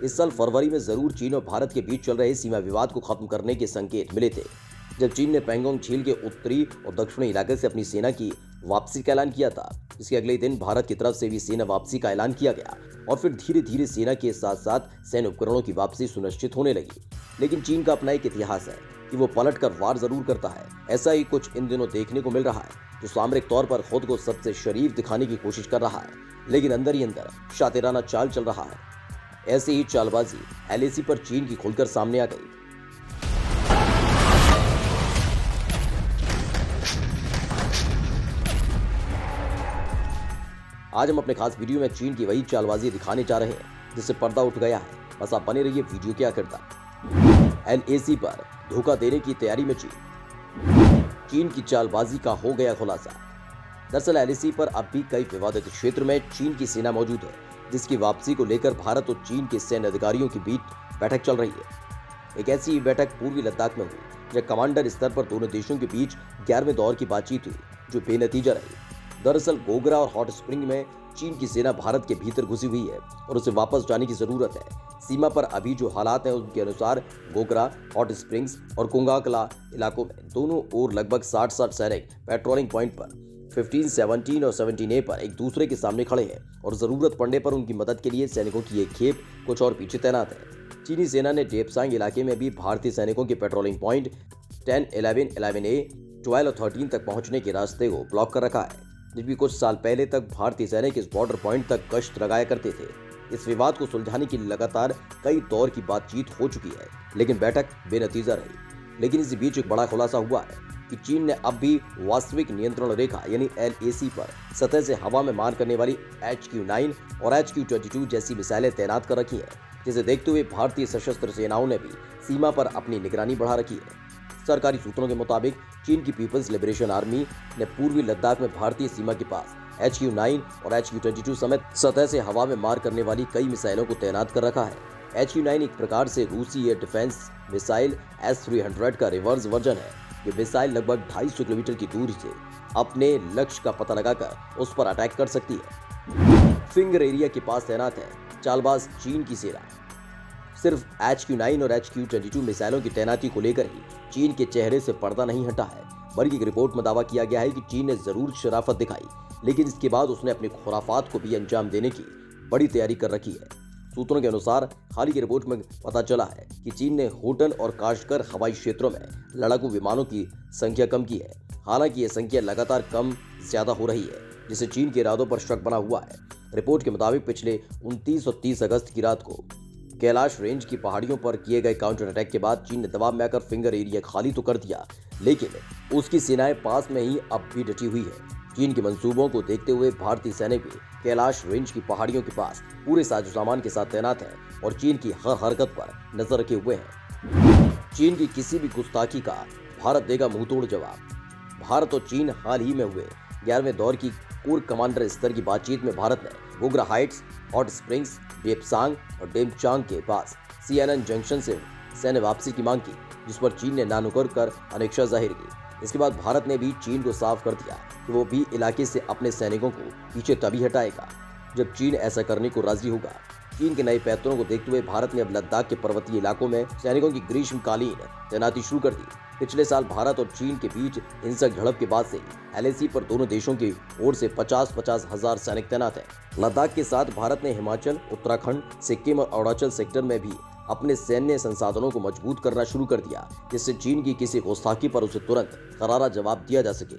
इस साल फरवरी में जरूर चीन और भारत के बीच चल रहे सीमा विवाद को खत्म करने के संकेत मिले थे, जब चीन ने पैंगोंग झील के उत्तरी और दक्षिणी इलाके से अपनी सेना की वापसी का ऐलान किया था। इसके अगले दिन भारत की तरफ से भी सेना वापसी का ऐलान किया गया और फिर धीरे धीरे सेना के साथ साथ सैन्य उपकरणों की वापसी सुनिश्चित होने लगी। लेकिन चीन का अपना एक इतिहास है कि वो पलट कर वार जरूर करता है। ऐसा ही कुछ इन दिनों देखने को मिल रहा है, जो सामरिक तौर पर खुद को सबसे शरीफ दिखाने की कोशिश कर रहा है, लेकिन अंदर ही अंदर शातिराना चाल चल रहा है। ऐसे ही चालबाजी एलएसी पर चीन की खुलकर सामने आ गई। आज हम अपने खास वीडियो में चीन की वही चालबाजी दिखाने जा रहे हैं जिससे पर्दा उठ गया है। बस आप बने रहिए वीडियो के आखिर तक। एलएसी पर धोखा देने की तैयारी में चीन की चालबाजी का हो गया खुलासा। दरअसल एलएसी पर अब भी कई विवादित क्षेत्र में चीन की सेना मौजूद है, जिसकी वापसी को लेकर भारत और चीन के सैन्य अधिकारियों के बीच बैठक चल रही है। एक ऐसी बैठक पूर्वी लद्दाख में हुई जब कमांडर स्तर पर दोनों देशों के बीच 11वें दौर की बातचीत हुई, जो बेनतीजा रही। दरअसल गोगरा और हॉट स्प्रिंग में चीन की सेना भारत के भीतर घुसी हुई है और उसे वापस जाने की जरूरत है। सीमा पर अभी जो हालात हैं उनके अनुसार गोगरा, हॉट स्प्रिंग्स और कुंगाकला इलाकों में दोनों ओर लगभग 60 सैनिक पेट्रोलिंग पॉइंट पर 15, 17 और 17A पर एक दूसरे के सामने खड़े हैं और जरूरत पड़ने पर उनकी मदद के लिए सैनिकों की एक खेप कुछ और पीछे तैनात है। चीनी सेना ने डेप्सांग इलाके में भी भारतीय सैनिकों के पेट्रोलिंग पॉइंट 10, 11, 11A, 12 और 13 तक पहुंचने के रास्ते को ब्लॉक कर रखा है, जबकि कुछ साल पहले तक भारतीय सैनिक इस बॉर्डर पॉइंट तक गश्त लगाया करते थे। इस विवाद को सुलझाने के लिए लगातार कई दौर की बातचीत हो चुकी है, लेकिन बैठक बेनतीजा रही। लेकिन इसी बीच एक बड़ा खुलासा हुआ है कि चीन ने अब भी वास्तविक नियंत्रण रेखा यानी एलएसी पर सतह से हवा में मार करने वाली HQ-9 और HQ-22 जैसी मिसाइलें तैनात कर रखी हैं, जिसे देखते हुए भारतीय सशस्त्र सेनाओं ने भी सीमा पर अपनी निगरानी बढ़ा रखी है। सरकारी सूत्रों के मुताबिक चीन की पीपल्स लिबरेशन आर्मी ने पूर्वी लद्दाख में भारतीय सीमा के पास HQ-9 और HQ-22 समेत सतह से हवा में मार करने वाली कई मिसाइलों को तैनात कर रखा है। HQ-9 एक प्रकार से रूसी एयर डिफेंस मिसाइल S-300 का रिवर्स वर्जन है। ये मिसाइल लगभग 250 किलोमीटर की दूरी से अपने लक्ष्य का पता लगाकर उस पर अटैक कर सकती है। फिंगर एरिया के पास तैनात है चालबाज चीन की सेना। सिर्फ HQ-9 और HQ-22 मिसाइलों की तैनाती को लेकर ही चीन के चेहरे से पर्दा नहीं हटा है, बल्कि एक रिपोर्ट में दावा किया गया है कि चीन ने जरूर शराफत दिखाई, लेकिन इसके बाद उसने अपनी खुराफात को भी अंजाम देने की बड़ी तैयारी कर रखी है। सूत्रों के अनुसार हाल ही की रिपोर्ट में पता चला है कि चीन ने होटन और काशगर हवाई क्षेत्रों में लड़ाकू विमानों की संख्या कम की है। हालांकि यह संख्या लगातार कम ज्यादा हो रही है, जिससे चीन के इरादों पर शक बना हुआ है। रिपोर्ट के मुताबिक पिछले 29 और 30 अगस्त की रात को कैलाश रेंज की पहाड़ियों पर किए गए काउंटर अटैक के बाद चीन ने दबाव में आकर फिंगर एरिया खाली तो कर दिया, लेकिन उसकी सेनाएं पास में ही अब भी डटी हुई है। चीन के मंसूबों को देखते हुए भारतीय सैनिक भी कैलाश रेंज की पहाड़ियों के पास पूरे साजो सामान के साथ तैनात है और चीन की हर हरकत पर नजर रखे हुए हैं। चीन की किसी भी गुस्ताखी का भारत देगा मुंहतोड़ जवाब। भारत और चीन हाल ही में हुए 11वें दौर की कोर कमांडर स्तर की बातचीत में भारत ने Gogra Heights, hot springs, Depsang और डेमचांग के पास सियानन जंक्शन से सैन्य वापसी की मांग की, जिस पर चीन ने नानुकर कर अनिच्छा जाहिर की। इसके बाद भारत ने भी चीन को साफ कर दिया कि वो भी इलाके से अपने सैनिकों को पीछे तभी हटाएगा जब चीन ऐसा करने को राजी होगा। चीन के नए पैतरों को देखते हुए भारत ने अब लद्दाख के पर्वतीय इलाकों में सैनिकों की ग्रीष्मकालीन तैनाती शुरू कर दी। पिछले साल भारत और चीन के बीच हिंसक झड़प के बाद से एलएसी पर दोनों देशों की ओर से 50-50 हजार सैनिक तैनात हैं। लद्दाख के साथ भारत ने हिमाचल, उत्तराखंड, सिक्किम और अरुणाचल सेक्टर में भी अपने सैन्य संसाधनों को मजबूत करना शुरू कर दिया, जिससे चीन की किसी गुस्ताखी पर उसे तुरंत करारा जवाब दिया जा सके।